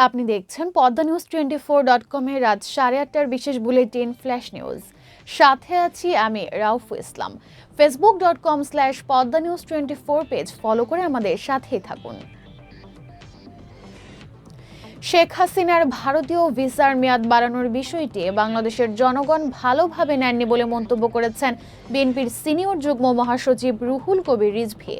আপনি দেখছেন Padma news 24.com এর রাত 8:30টার বিশেষ বুলেটিন ফ্ল্যাশ নিউজ। সাথে আছি আমি রাউফু ইসলাম। facebook.com/poddanews24 পেজ ফলো করে আমাদের সাথেই থাকুন। শেখ হাসিনার ভারতীয় ভিসার মেয়াদ বাড়ানোর বিষয়টি বাংলাদেশের জনগণ ভালোভাবে নেননি বলে মন্তব্য করেছেন বিএনপির সিনিয়র যুগ্ম মহাসচিব রুহুল কবির রিজভী।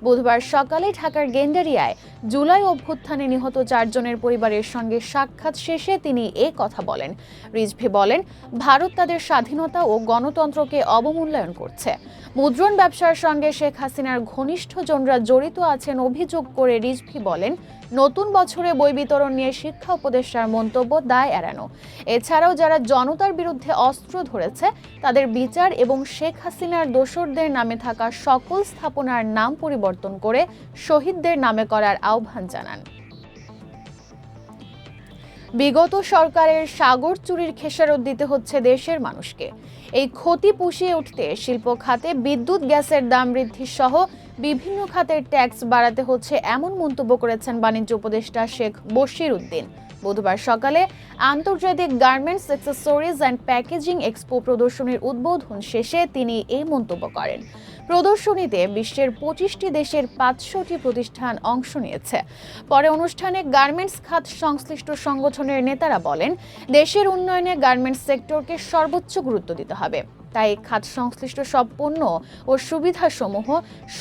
বুধবার সকালে ঢাকার গেন্ডারিয়ায় জুলাই অভ্যুত্থানে নিহত 4 জনের পরিবারের সঙ্গে সাক্ষাৎ শেষে তিনি এ কথা বলেন। রিজভী বলেন, ভারত তাদের স্বাধীনতা ও গণতন্ত্রকে অবমূল্যায়ন করছে। মুদ্রণ ব্যবসার সঙ্গে শেখ হাসিনার ঘনিষ্ঠজনরা জড়িত আছেন অভিযোগ করে রিজভী বলেন, নতুন বছরে বই বিতরণ নিয়ে শিক্ষা উপদেষ্টার মন্তব্য দায় এড়ানো। এছাড়াও যারা জনতার বিরুদ্ধে অস্ত্র ধরেছে তাদের বিচার এবং শেখ হাসিনার দোসরদের নামে থাকা সকল স্থাপনার নাম পরিবর্তন করে শহীদদের নামে করার আহ্বান জানান। বিগত সরকারের সাগর চুরির খেসারত দিতে হচ্ছে দেশের মানুষকে। এই ক্ষতি পুষিয়ে উঠতে শিল্প খাতে বিদ্যুৎ গ্যাসের দাম বৃদ্ধি সহ বিভিন্ন খাতের ট্যাক্স বাড়াতে হচ্ছে এমন মন্তব্য করেছেন বাণিজ্য উপদেষ্টা শেখ বশির উদ্দিন। বুধবার সকালে আন্তর্জাতিক garments accessories and packaging expo প্রদর্শনীর উদ্বোধন শেষে তিনি এই মন্তব্য করেন। প্রদর্শনীতে বিশ্বের 25টি দেশের 500টি প্রতিষ্ঠান অংশ নিয়েছে। পরে অনুষ্ঠানে গার্মেন্টস খাত সংশ্লিষ্ট সংগঠনের নেতারা বলেন, দেশের উন্নয়নে গার্মেন্টস সেক্টরকে সর্বোচ্চ গুরুত্ব দিতে হবে। তাই খাত সংশ্লিষ্ট সব পণ্য ও সুবিধাসমূহ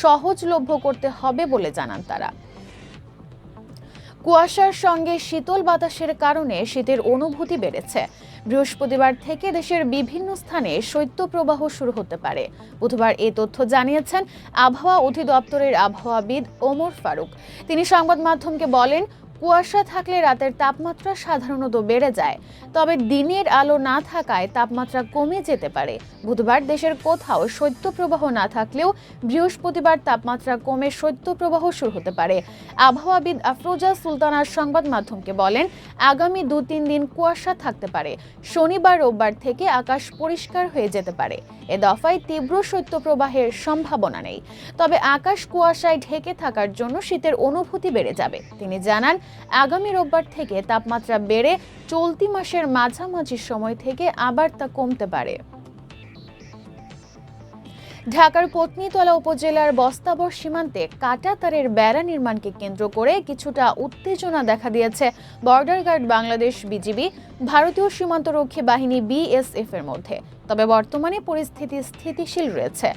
সহজলভ্য করতে হবে বলে জানান তারা। কুয়াশার সঙ্গে শীতল বাতাসের কারণে শীতের অনুভূতি বেড়েছে। বৃহস্পতিবার থেকে দেশের বিভিন্ন স্থানে শৈত্যপ্রবাহ শুরু হতে পারে। বুধবার এই তথ্য জানিয়েছেন আবহাওয়া অধিদপ্তরের আবহাওয়াবিদ ওমর ফারুক। তিনি সংবাদ মাধ্যমকে বলেন, কুয়াশা থাকলে রাতের তাপমাত্রা সাধারণত বেড়ে যায়, তবে দিনের আলো না থাকায় তাপমাত্রা কমে যেতে পারে। বুধবার দেশের কোথাও শৈত্যপ্রবাহ না থাকলেও বৃহস্পতিবার তাপমাত্রা কমে শৈত্যপ্রবাহ শুরু হতে পারে। আবহাওয়াবিদ আফরোজা সুলতানা সংবাদ মাধ্যমকে বলেন, আগামী 2-3 দিন কুয়াশা থাকতে পারে। শনিবার রোববার থেকে আকাশ পরিষ্কার হয়ে যেতে পারে। এ দফায় তীব্র শৈত্যপ্রবাহের সম্ভাবনা নেই, তবে আকাশ কুয়াশায় ঢেকে থাকার জন্য শীতের অনুভূতি বেড়ে যাবে। তিনি জানান, আগামী রোববার থেকে তাপমাত্রা বেড়ে চলতি মাসের মাঝামাঝি সময় থেকে আবার তা কমতে পারে। ঢাকার পত্নীতলা উপজেলার বস্তাবর সীমান্তে কাঁটাতারের বেড়া নির্মাণকে কেন্দ্র করে কিছুটা উত্তেজনা দেখা দিয়েছে বর্ডার গার্ড বাংলাদেশ বিজিবি, ভারতীয় সীমান্তরক্ষী বাহিনী বিএসএফ এর মধ্যে। তবে বর্তমানে পরিস্থিতি স্থিতিশীল রয়েছে।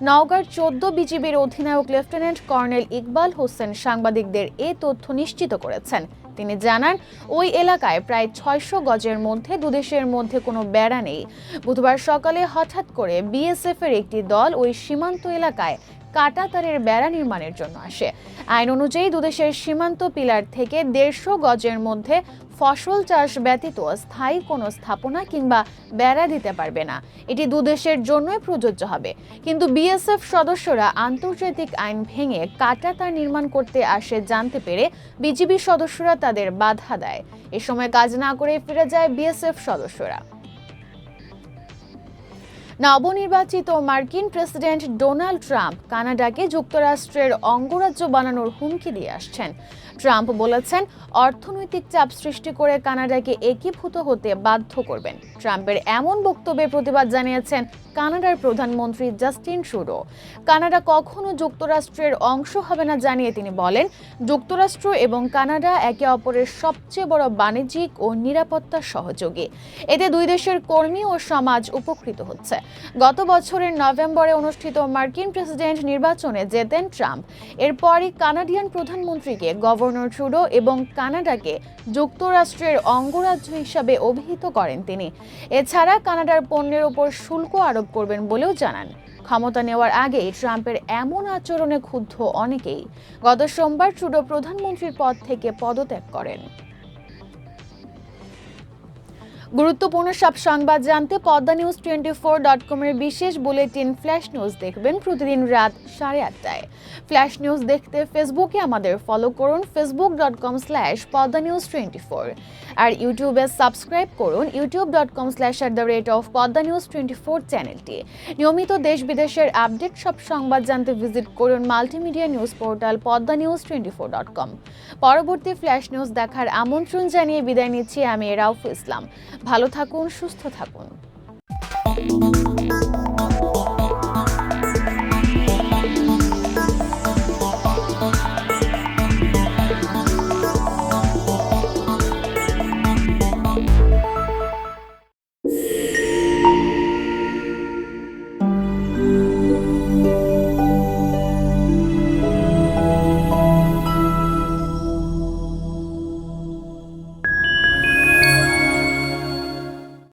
নওগাঁর 14 বিজিবির অধিনায়ক লেফটেন্যান্ট কর্নেল ইকবাল হোসেন সাংবাদিকদের এ তথ্য নিশ্চিত করেছেন। তিনি জানান, ওই এলাকায় প্রায় 600 গজের মধ্যে দুদেশের মধ্যে কোনো বেড়া নেই। বুধবার সকালে হঠাৎ করে বিএসএফ এর একটি দল ওই সীমান্ত এলাকায় কাঁটাতারের বেড়া নির্মাণের জন্য আসে। আইন অনুযায়ী দুদেশের সীমান্ত পিলার থেকে 150 গজের মধ্যে ফসল চাষ ব্যতীত স্থায়ী কোনো স্থাপনা কিংবা বেড়া দিতে পারবে না। এটি দুদেশের জন্যই প্রযোজ্য হবে। কিন্তু বিএসএফ সদস্যরা আন্তর্জাতিক আইন ভেঙে কাঁটাতার নির্মাণ করতে আসে জানতে পেরে বিজিবি সদস্যরা তাদের বাধা দেয়। এ সময় কাজ না করে ফিরে যায় বিএসএফ সদস্যরা। নবনির্বাচিত মার্কিন প্রেসিডেন্ট ডোনাল্ড ট্রাম্প কানাডাকে যুক্তরাষ্ট্রের অঙ্গরাজ্য বানানোর হুমকি দিয়ে আসছেন। ট্রাম্প বলেছেন, অর্থনৈতিক চাপ সৃষ্টি করে কানাডাকে একীভূত হতে বাধ্য করবেন। ট্রাম্পের এমন বক্তব্যের প্রতিবাদ জানিয়েছেন কানাডার প্রধানমন্ত্রী জাস্টিন ট্রুডো। কানাডা কখনো যুক্তরাষ্ট্রের অংশ হবে না জানিয়ে তিনি বলেন, যুক্তরাষ্ট্র এবং কানাডা একে অপরের সবচেয়ে বড় বাণিজ্যিক ও নিরাপত্তা সহযোগী। এতে দুই দেশের কর্মী ও সমাজ উপকৃত হচ্ছে। গত বছরের নভেম্বরে অনুষ্ঠিত মার্কিন প্রেসিডেন্ট নির্বাচনে জেতেন ট্রাম্প। এরপরই কানাডিয়ান প্রধানমন্ত্রীকে গভর্নর ট্রুডো এবং কানাডাকে যুক্তরাষ্ট্রের অঙ্গরাজ্য হিসাবে অভিহিত করেন তিনি। এছাড়া কানাডার পণ্যের উপর শুল্ক আরোপ করবেন বলেও জানান। ক্ষমতা নেওয়ার আগেই ট্রাম্পের এমন আচরণে ক্ষুব্ধ অনেকেই। গত সোমবার ট্রুডো প্রধানমন্ত্রীর পদ থেকে পদত্যাগ করেন। গুরুত্বপূর্ণ সব সংবাদ জানতে পদ্মা নিউজ 24.com এর বিশেষ বুলেটিন ফ্ল্যাশ নিউজ দেখবেন প্রতিদিন রাত 8:30টায়। ফ্ল্যাশ নিউজ দেখতে ফেসবুকে আমাদের ফলো করুন facebook.com/poddanews24। আর ইউটিউবে সাবস্ক্রাইব করুন youtube.com/@poddanews24 চ্যানেলটি। নিয়মিত দেশ বিদেশের আপডেট সব সংবাদ জানতে ভিজিট করুন মাল্টিমিডিয়া নিউজ পোর্টাল poddanews24.com। পরবর্তী ফ্ল্যাশ নিউজ দেখার আমন্ত্রণ জানিয়ে বিদায় নিচ্ছি আমি রাউফ ইসলাম। ভালো থাকুন, সুস্থ থাকুন।